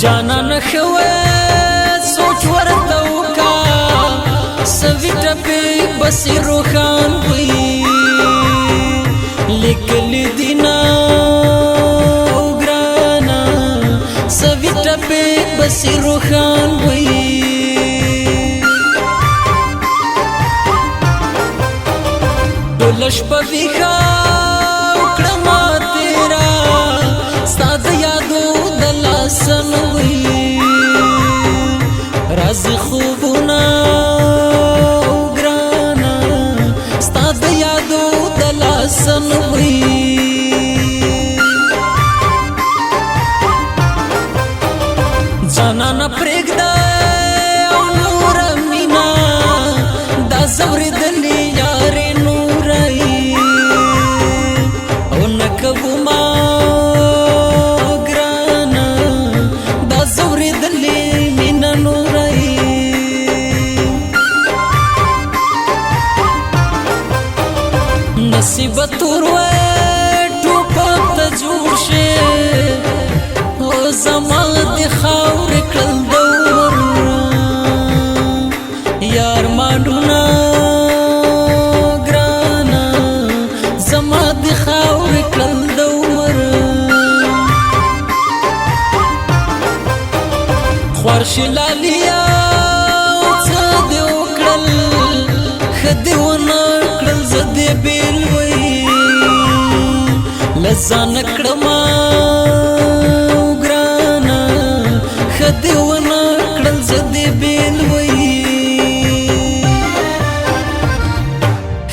جانان خوه سوچ ورته وکا سوي ټپي بس روخان وي لیکل دینا وګرانا سوي ټپي بس روخان وي دلش په ویخا وکړما تیرا ستاد یادو دلاسن وي راز خوبنا وګرانا ستاد یادو دلاسن وي جانانا پرېږده او نور مینا دا زورېدلې یارې نورای او نه کوو ما ګرانه دا زورېدلې مینا نورای نصیب تور وی ټوپک ته جوړ شي او زما د خاورې کړل دور یار ماډونه ګرانه زما د خاورې کړل دور خوارش لالیا څه دې وکړل ښه دې ونه کړل زه دې بېل وی له ځانه کړما ګرانه ښه دې ونه کړل زه دې بېل وی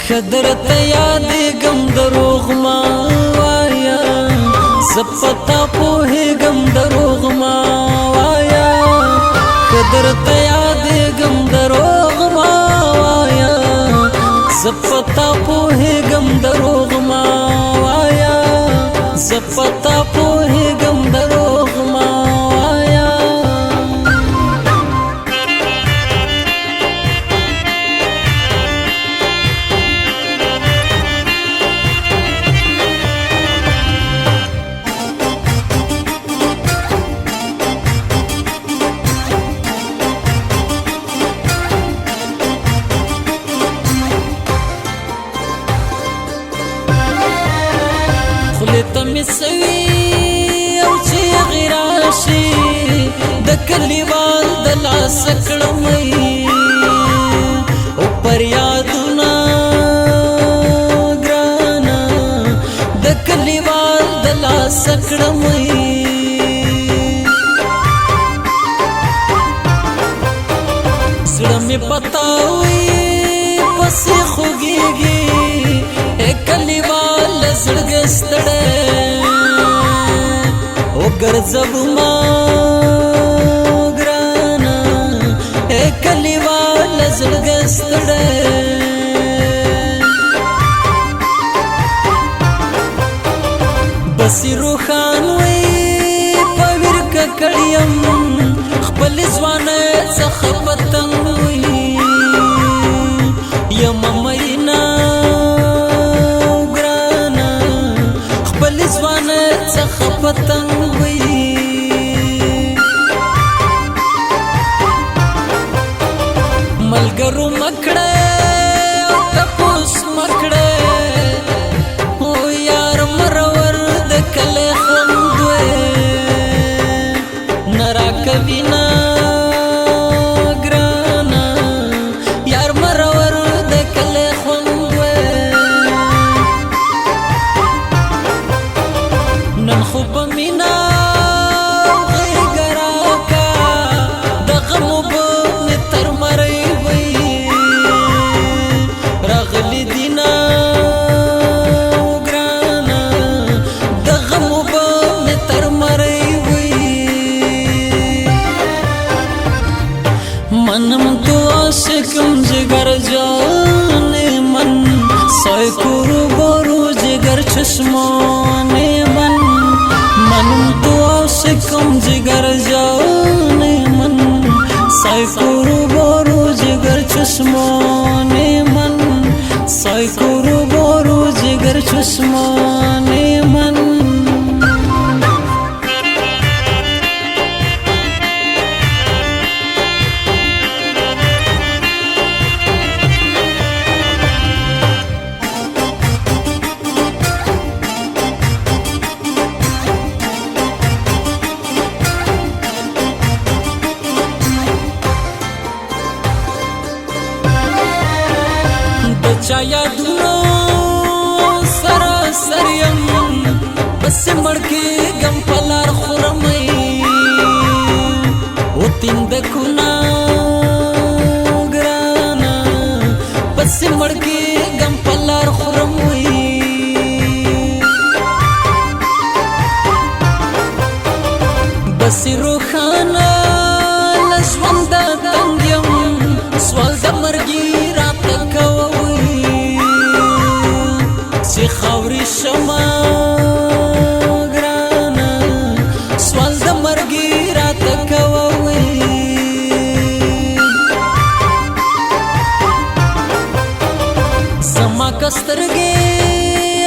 ښه درته یادېږم دروغ ما وایا زه په تا پوهېږم دروغ ما وایا ښه درته یادېږم دروغ ما وایا زه په تا پوهېږم دروغ ما وایا زه په تا پوهېږم دروغ ما وایا خولې ته مې سوي او چیغې راشي د کلیوال د لاسه کړمۍ او پر یادونه ګرانه د کلیوال د لاسه کړمۍ زړه مې پتاوي پسې خوږېږي کلیوال زړګی ستړی وګرځوما ګرانه کلیوال زړګی ستړی بسې روښان وی په ویر ککړ یم خپل ځوانۍ څخه پتنګ وی یم مینا څخه پتنګ وي ملګرو مکړه او تپوس مکړه او یار مرور د کله خوند وي نرا کوینا ګرانه یار مرور د کله خوند وي نن خو به مینا غېږه راکا د غمو به مې تر مرۍ وی راغلي دینا ګرانه د غمو به مې تر مرۍ وی منم تو عاشقم جگر جانې من سای کورو بارو جگر چشمانې من منم تو عاشقم جگر جانې من سای کورو بارو جگر چشمانې من سای کورو بارو جگر چشمانې من چا یادونو سراسر یم پس مړکې غم پلار خورمې او تیندکونه ګرانا پس مړکې غم پلار خورمې بس روخانه لژوند تنګ یم سوال د مرګي راته کوي چې خاورې شمه ګرانه سوال د مرګي راته کوي زما کسترګې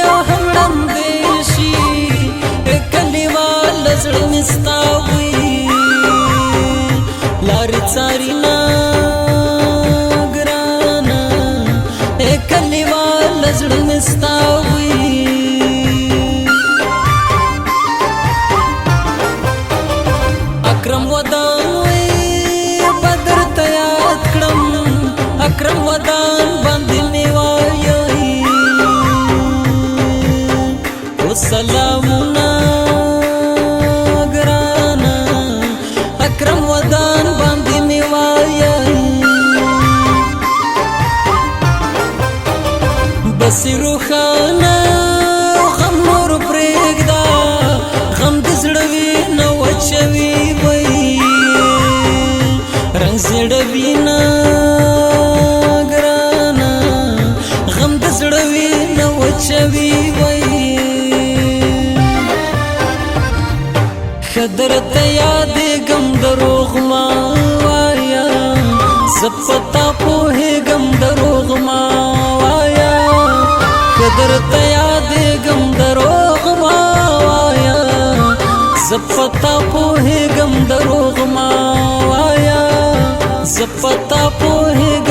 او هم ړندې شي کلیوال زړه مې ستا وي لارې څاري نه زړه مې ستا وي اکرم ودان وي بدر ته یاد کړم اکرم ودان باندې مې وایي او سلامونه ګرانه اکرم ودان باندې مې وایي بس روخانه غم نور پرېږده غم د زړه وي نه وچوي وي رنګ زړه وي نه ګرانه غم د زړه وي نه وچوي وي ښه درته یادېږم دروغ مه وایه زه په تا پوهېږم دروغ مه وایه درته یادېږم دروغ مه وایه زه په تا پوهېږم دروغ مه وایه زه په تا پوهېږم